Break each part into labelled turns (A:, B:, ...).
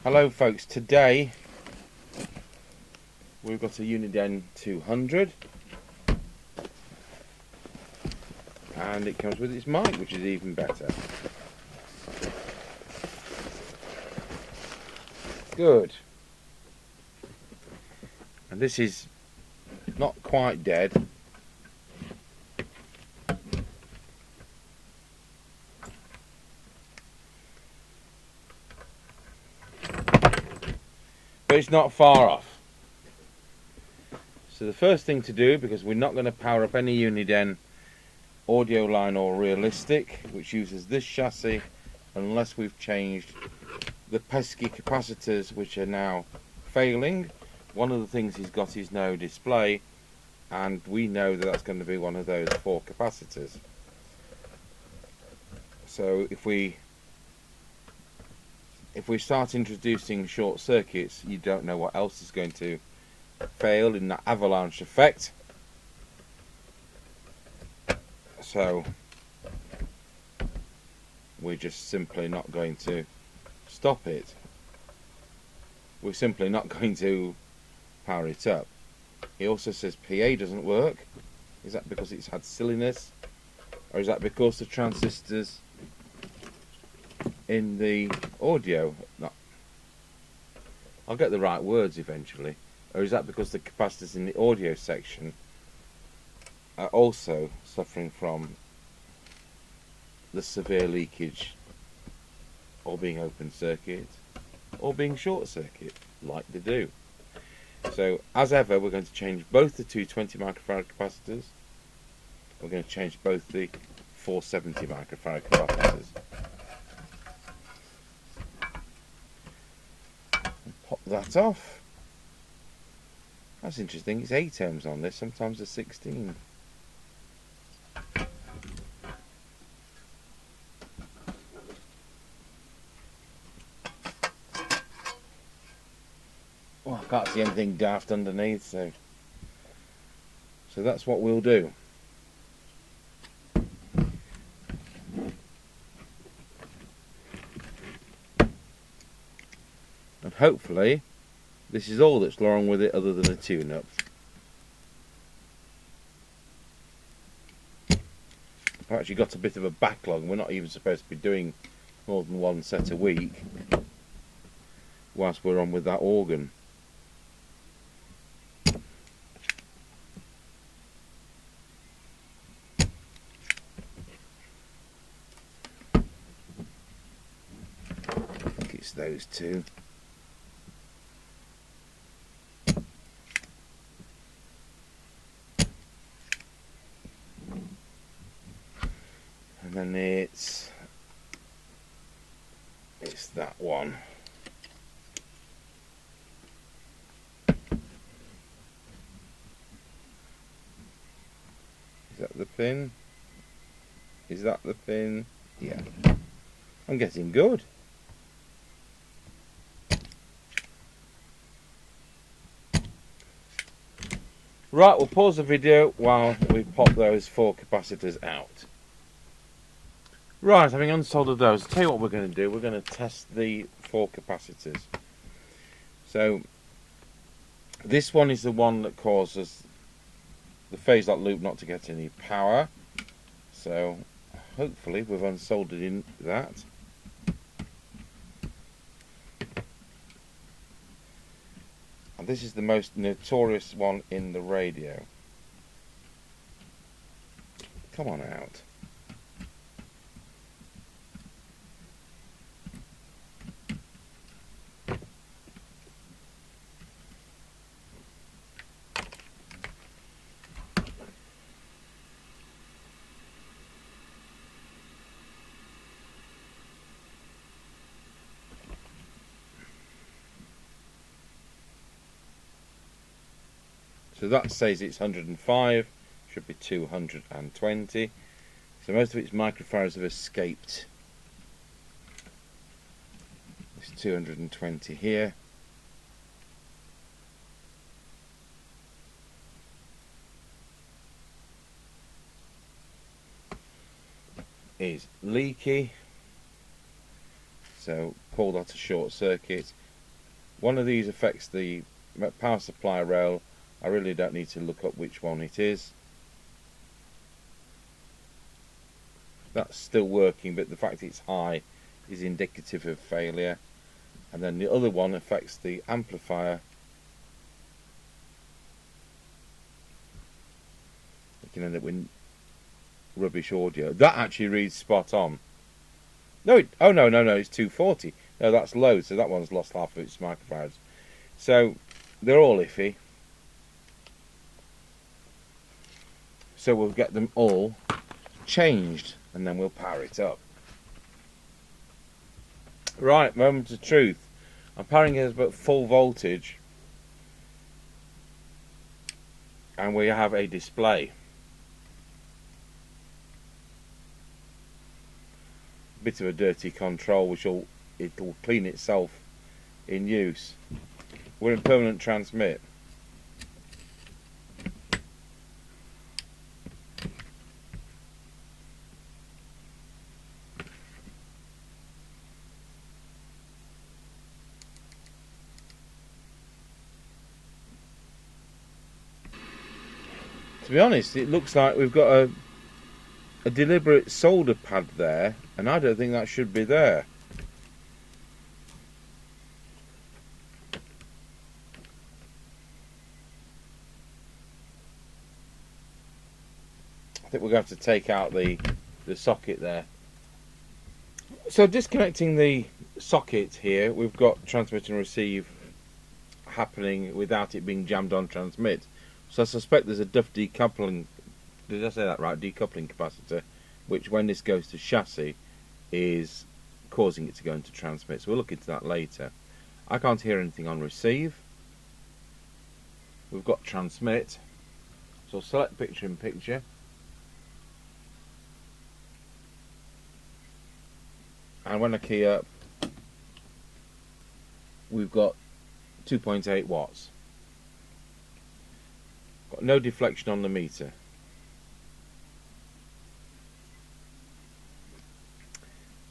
A: Hello folks, today we've got a Uniden 200 and it comes with its mic, which is even better. Good. And this is not quite dead. But it's not far off. So the first thing to do, because we're not going to power up any Uniden audio line or realistic, which uses this chassis, unless we've changed the pesky capacitors, which are now failing. One of the things he's got is no display, and we know that that's going to be one of those 4 capacitors. So if we start introducing short circuits, you don't know what else is going to fail in that avalanche effect. So we're just simply not going to stop it. We're simply not going to power it up. He also says PA doesn't work. Is that because it's had silliness, or is that because the transistors in the audio, no, I'll get the right words eventually, or is that because the capacitors in the audio section are also suffering from the severe leakage, or being open circuit, or being short circuit, like they do. So as ever, we're going to change both the two 20 microfarad capacitors. We're going to change both the 470 microfarad capacitors. Pop that off. That's interesting, it's 8 ohms on this, sometimes it's 16. Well, I can't see anything daft underneath, so that's what we'll do. And hopefully this is all that's wrong with it, other than a tune-up. I've actually got a bit of a backlog, and we're not even supposed to be doing more than 1 set a week whilst we're on with that organ. I think it's those two. And then it's that one. Is that the pin? Is that the pin? Yeah. I'm getting good. Right, we'll pause the video while we pop those 4 capacitors out. Right, having unsoldered those, I'll tell you what we're going to do. We're going to test the 4 capacitors. So this one is the one that causes the phase lock loop not to get any power. So hopefully we've unsoldered in that. And this is the most notorious one in the radio. Come on out. So that says it's 105, should be 220. So most of its microfarads have escaped. It's 220 here. Is leaky. So call that a short circuit. One of these affects the power supply rail. I really don't need to look up which one it is. That's still working, but the fact it's high is indicative of failure. And then the other one affects the amplifier. You can end up with rubbish audio. That actually reads spot on. No, oh no, it's 240. No, that's low, so that one's lost half of its microfarads. So they're all iffy. So we'll get them all changed and then we'll power it up. Right, moment of truth. I'm powering it at full voltage and we have a display. Bit of a dirty control which it'll clean itself in use. We're in permanent transmit. To be honest, it looks like we've got a deliberate solder pad there, and I don't think that should be there. I think we're going to have to take out the socket there. So disconnecting the socket here, we've got transmit and receive happening without it being jammed on transmit. So I suspect there's a duff decoupling, did I say that right, decoupling capacitor, which when this goes to chassis is causing it to go into transmit. So we'll look into that later. I can't hear anything on receive. We've got transmit. So I'll select picture in picture. And when I key up, we've got 2.8 watts. Got no deflection on the meter.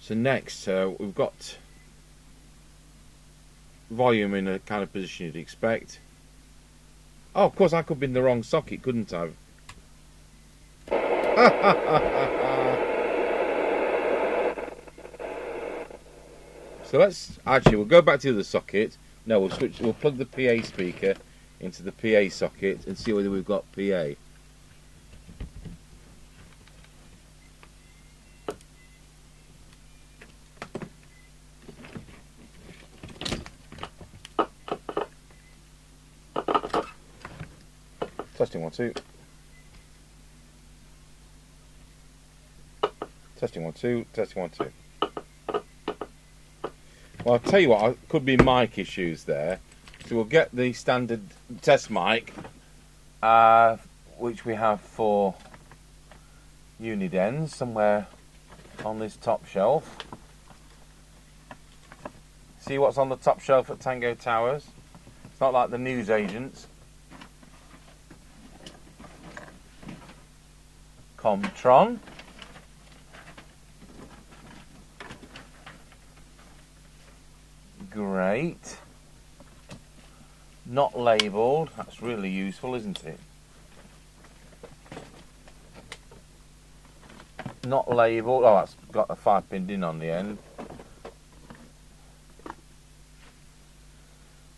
A: So next, we've got volume in a kind of position you'd expect. Oh, of course, I could be in the wrong socket, couldn't I? So we'll go back to the socket. No, we'll plug the PA speaker into the PA socket and see whether we've got PA. Testing 1 2. Testing 1 2. Testing 1 2. Well, I'll tell you what, it could be mic issues there. So we'll get the standard test mic, which we have for Uniden, somewhere on this top shelf. See what's on the top shelf at Tango Towers? It's not like the news agents. Comtron. Great. Not labelled. That's really useful, isn't it? Not labelled. Oh, that's got a 5-pin in on the end.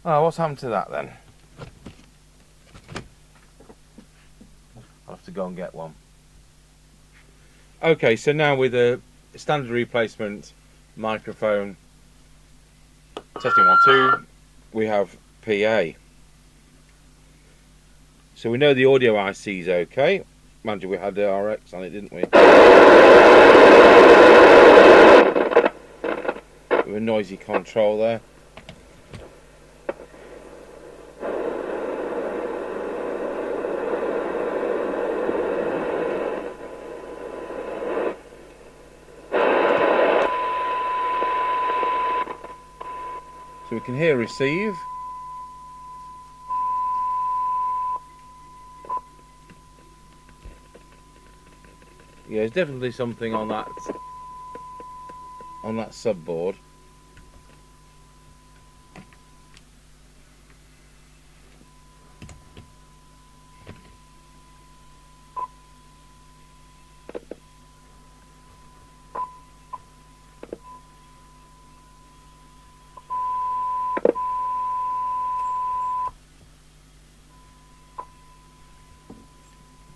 A: Oh, what's happened to that then? I'll have to go and get one. Okay, so now with a standard replacement microphone, testing 1 2, we have PA. So we know the audio IC is okay. Mind you, we had the RX on it, didn't we? With a noisy control there. So we can hear receive. Yeah, there's definitely something on that subboard.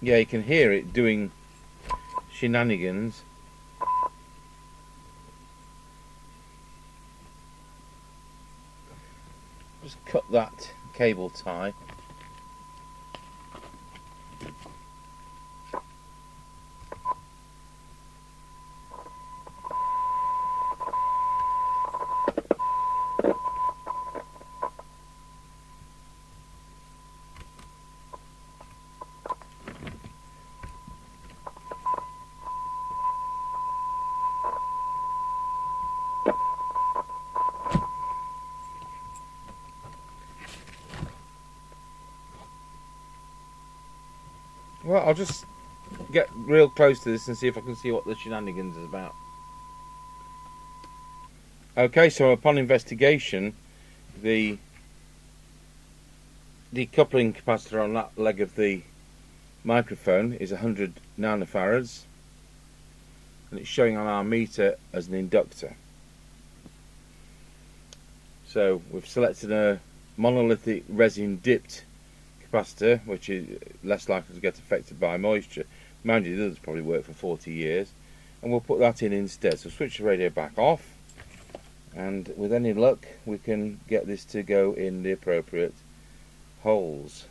A: Yeah, you can hear it doing shenanigans. Just cut that cable tie. Well, I'll just get real close to this and see if I can see what the shenanigans is about. Okay, so upon investigation, the decoupling capacitor on that leg of the microphone is 100 nanofarads, and it's showing on our meter as an inductor. So we've selected a monolithic resin dipped capacitor, which is less likely to get affected by moisture. Mind you, the others probably work for 40 years, and we'll put that in instead. So switch the radio back off, and with any luck we can get this to go in the appropriate holes.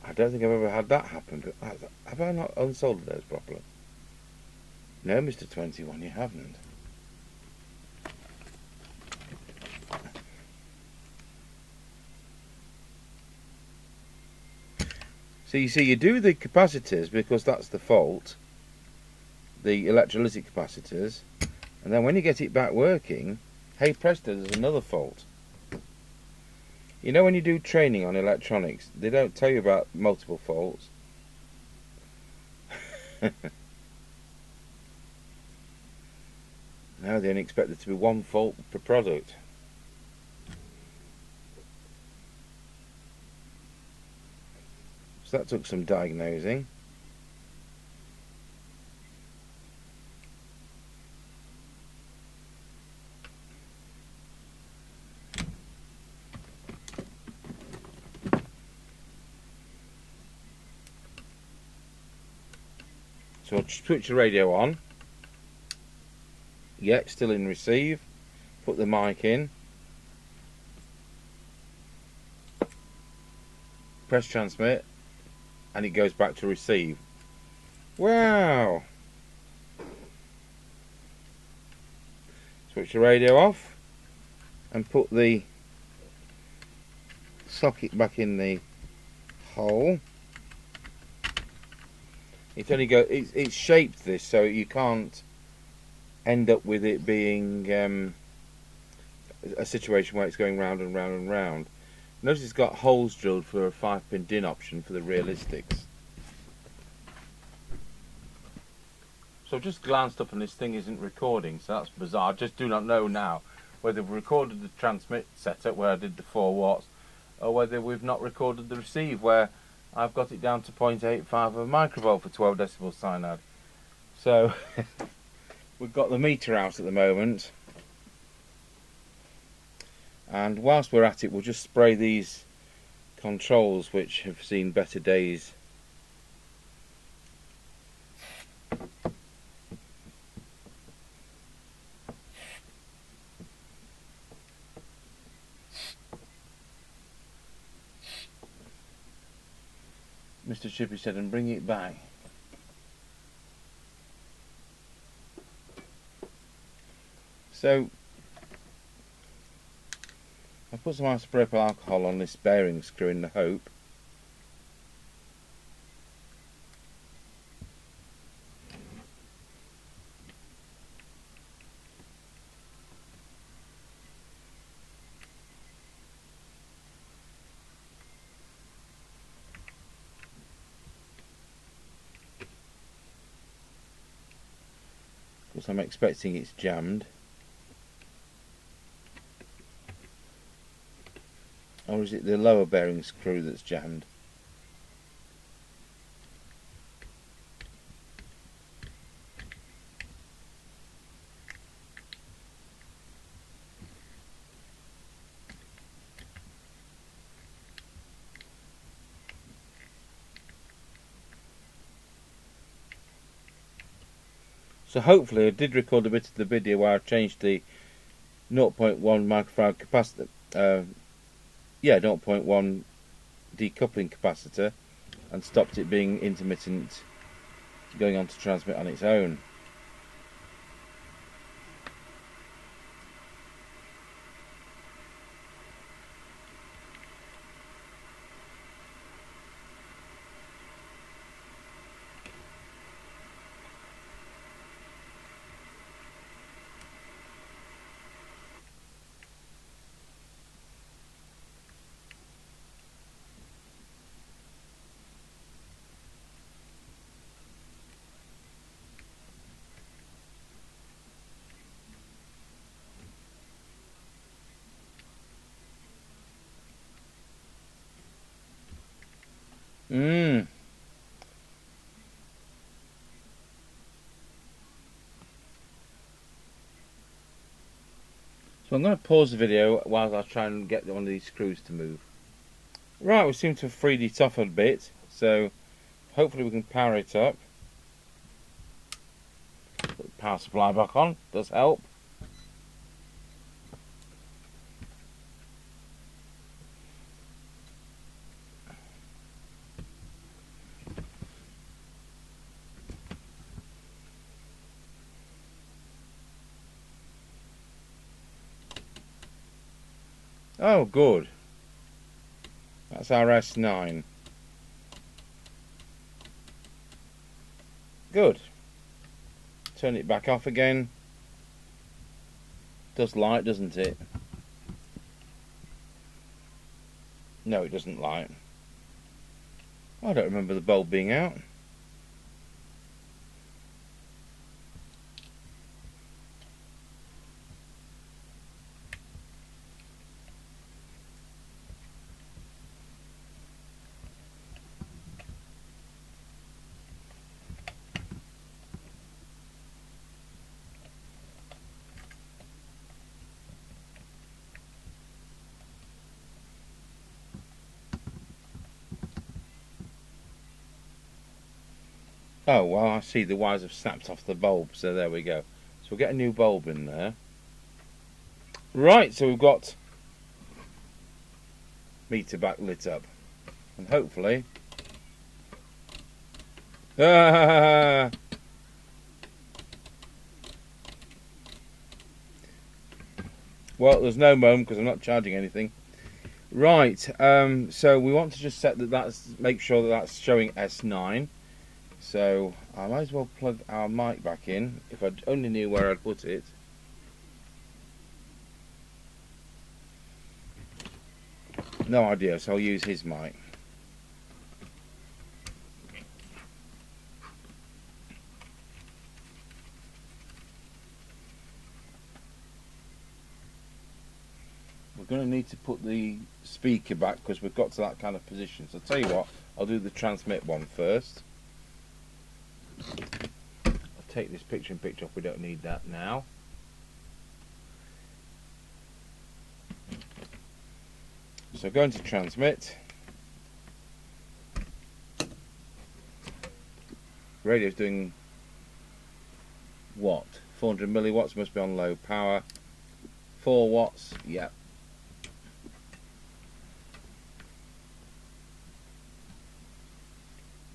A: I don't think I've ever had that happen. Have I not unsoldered those properly? No, Mr. 21, you haven't. So you see, you do the capacitors because that's the fault, the electrolytic capacitors, and then when you get it back working, hey presto, there's another fault. You know, when you do training on electronics, they don't tell you about multiple faults. Now they only expect there to be one fault per product. So that took some diagnosing. So I'll switch the radio on. Yeah, still in receive. Put the mic in. Press transmit. And it goes back to receive. Wow! Switch the radio off and put the socket back in the hole. It's shaped this so you can't end up with it being a situation where it's going round and round and round. Notice it's got holes drilled for a 5-pin DIN option for the realistics. So I've just glanced up and this thing isn't recording, so that's bizarre. I just do not know now whether we've recorded the transmit setup where I did the 4 watts, or whether we've not recorded the receive where I've got it down to 0.85 of a microvolt for 12 decibel cyanide. So we've got the meter out at the moment. And whilst we're at it, we'll just spray these controls which have seen better days. Mr. Chippy said, and bring it back. So I put some isopropyl alcohol on this bearing screw in the hope because I'm expecting it's jammed. Or is it the lower bearing screw that's jammed? So hopefully I did record a bit of the video where I changed the 0.1 microfarad capacitor, 0.1 decoupling capacitor, and stopped it being intermittent, going on to transmit on its own. So I'm going to pause the video while I try and get one of these screws to move. Right, we seem to have freed it off a bit, so hopefully we can power it up. Put the power supply back on, does help. Oh, good. That's our S9. Good. Turn it back off again. Does light, doesn't it? No, it doesn't light. I don't remember the bulb being out. Oh, well, I see the wires have snapped off the bulb, so there we go. So we'll get a new bulb in there. Right, so we've got meter back lit up. And hopefully... Well, there's no moan because I'm not charging anything. Right, so we want to just set make sure that that's showing S9. So I might as well plug our mic back in if I only knew where I'd put it. No idea, so I'll use his mic. We're going to need to put the speaker back because we've got to that kind of position. So I'll tell you what, I'll do the transmit one first. I'll take this picture-in-picture off, we don't need that now. So going to transmit. Radio's doing what? 400 milliwatts, must be on low power. 4 watts, yep.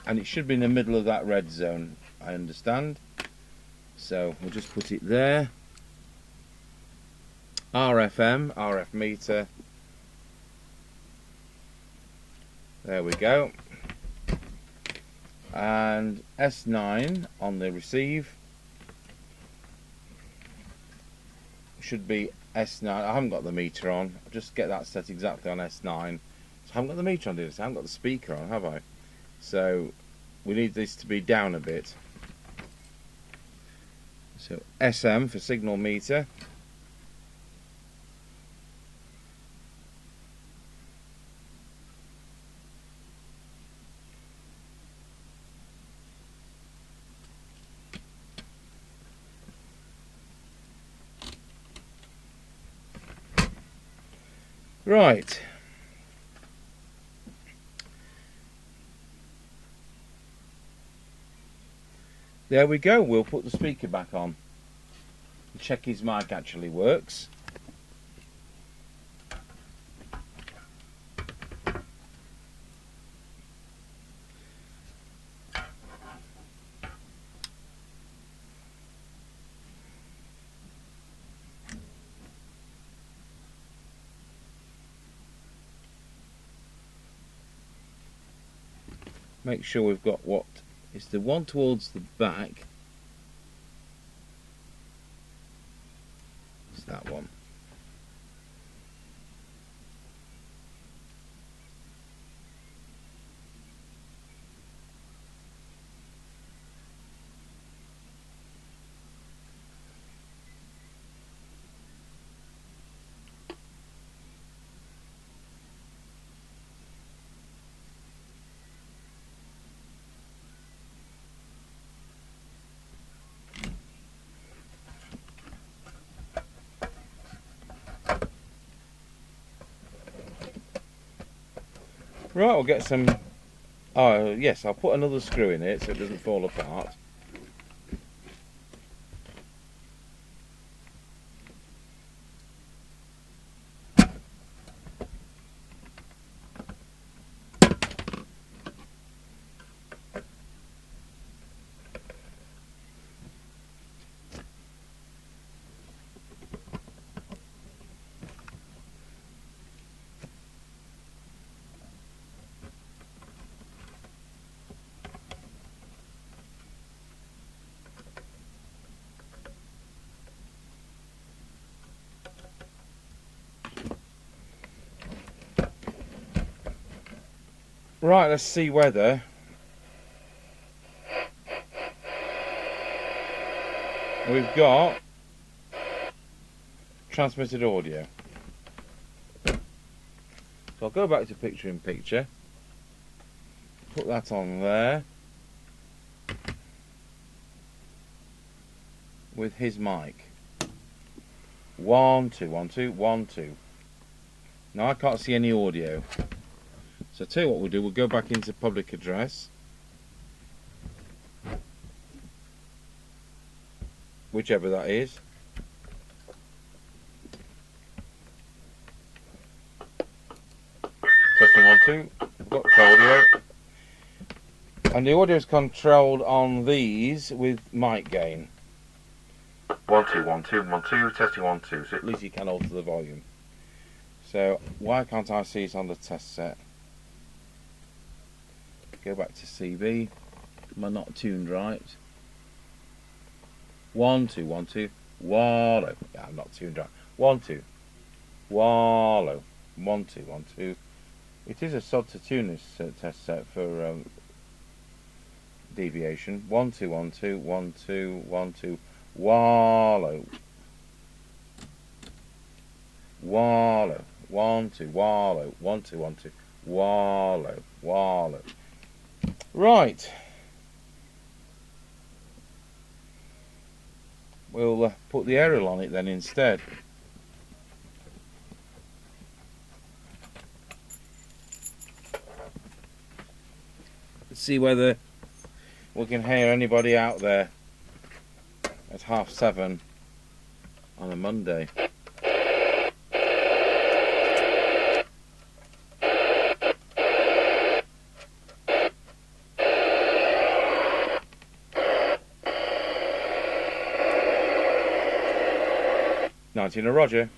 A: And it should be in the middle of that red zone, I understand. So we'll just put it there. RFM, RF meter. There we go. And S9 on the receive. Should be S9. I haven't got the meter on. I'll just get that set exactly on S9. So I haven't got the meter on this. I haven't got the speaker on, have I? So we need this to be down a bit. So SM for signal meter. Right. there we go. We'll put the speaker back on and check his mic actually works. Make sure we've got what is the one towards the back. It's that one. Right, we'll get some. Oh, yes, I'll put another screw in it so it doesn't fall apart. Right, let's see whether we've got transmitted audio. So I'll go back to picture in picture, put that on there with his mic. 1 2 1 2 1 2. Now I can't see any audio. So I'll tell you what we'll do, we'll go back into public address, whichever that is. Testing 1 2, we've got audio. And the audio is controlled on these with mic gain. 1 2 1 2 1 2, testing 1 2, so at least you can alter the volume. So why can't I see it on the test set? Go back to CB. Am I not tuned right? 1 2 1 2 wallow. Yeah, I'm not tuned right. 1 2 wallow. 1 2 1 2. It is a sod to tune this test set for deviation. 1 2 1 2 1 2 1 2 wallow. Wallow. 1 2 wallow. 1 2 1 2 wallow. Wallow. Right, we'll put the aerial on it then instead. Let's see whether we can hear anybody out there at 7:30 on a Monday. Roger.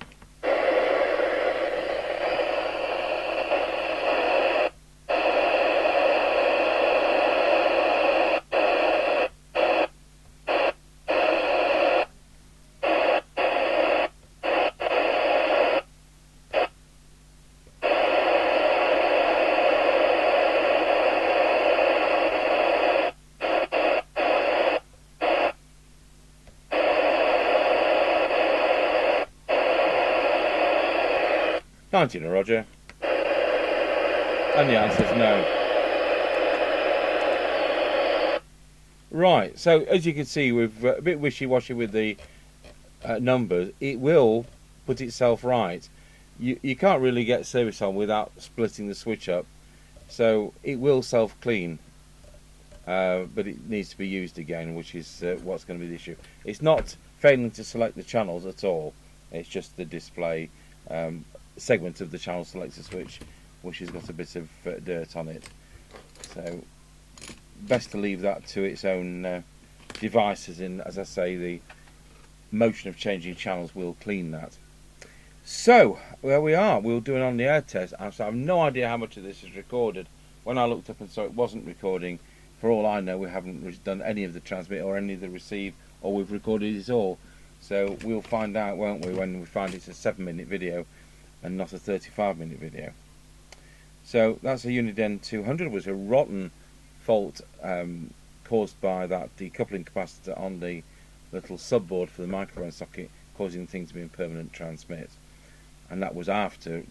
A: Roger. And the answer is no. Right, so as you can see, we're a bit wishy-washy with the numbers. It will put itself right. You can't really get service on without splitting the switch up, so it will self-clean. but it needs to be used again, which is what's going to be the issue. It's not failing to select the channels at all, it's just the display segment of the channel selector switch which has got a bit of dirt on it. So best to leave that to its own devices, and as I say, the motion of changing channels will clean that. So where we are, we'll do an on the air test. So I have no idea how much of this is recorded. When I looked up and saw it wasn't recording, for all I know we haven't done any of the transmit or any of the receive, or we've recorded it all. So we'll find out, won't we, when we find it's a 7-minute video and not a 35-minute video. So that's a Uniden 200. It was a rotten fault caused by that decoupling capacitor on the little subboard for the microphone socket, causing the thing to be in permanent transmit. And that was after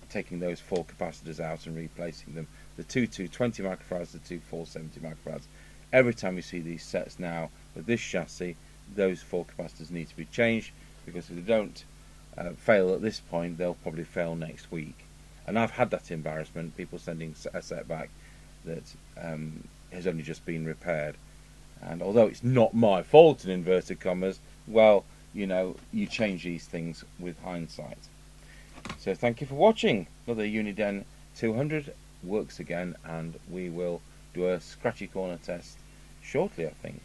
A: taking those 4 capacitors out and replacing them. The two 220 microfarads, the two 470 microfarads. Every time you see these sets now with this chassis, those 4 capacitors need to be changed, because if they don't fail at this point, they'll probably fail next week. And I've had that embarrassment, people sending a set back that has only just been repaired. And although it's not my fault, in inverted commas, well, you know, you change these things with hindsight. So thank you for watching. Another Uniden 200 works again, and we will do a scratchy corner test shortly, I think.